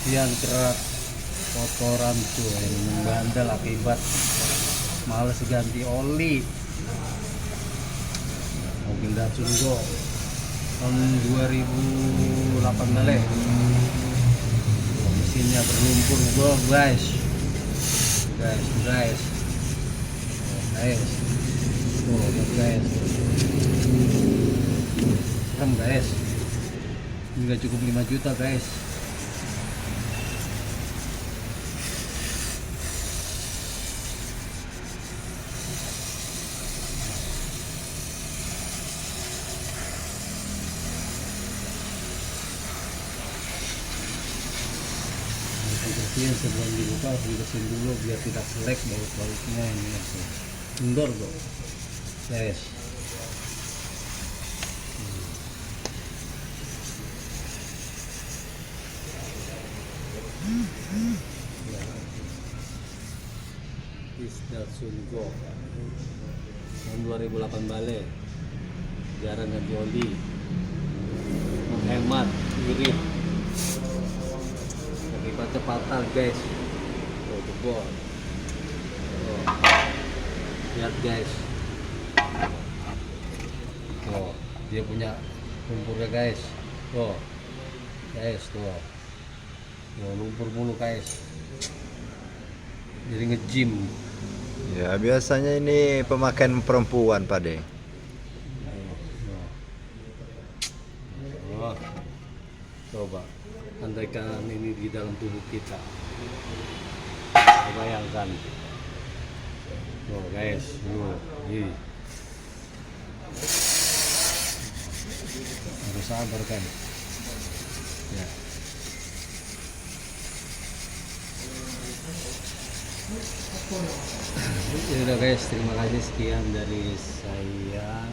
yang kerak kotoran tuh yang membandel akibat males ganti oli. Mobil Datsun Go tahun 2008 balik. Mesinnya berlumpur bro guys. Guys. Oh guys. Serem guys. Ini nggak cukup 5 juta guys. Bersihin sebelum dibuka harus dibersihin dulu biar tidak selek baut-bautnya ini. Kendor kok guys. Datsun Go tahun 2008 balik, jarang ganti oli, menghemat, irit, akibatnya fatal guys. Oh jebol, lihat guys. Oh dia punya lumpurnya guys. Oh guys tuh, lumpur mulu guys, jadi nge-gym. Ya biasanya ini pemakaian perempuan Pak De. Oh, coba andaikan ini di dalam tubuh kita, bayangkan. Oh guys, ini harus sabar kan ya. Ya udah guys, terima kasih, sekian dari saya.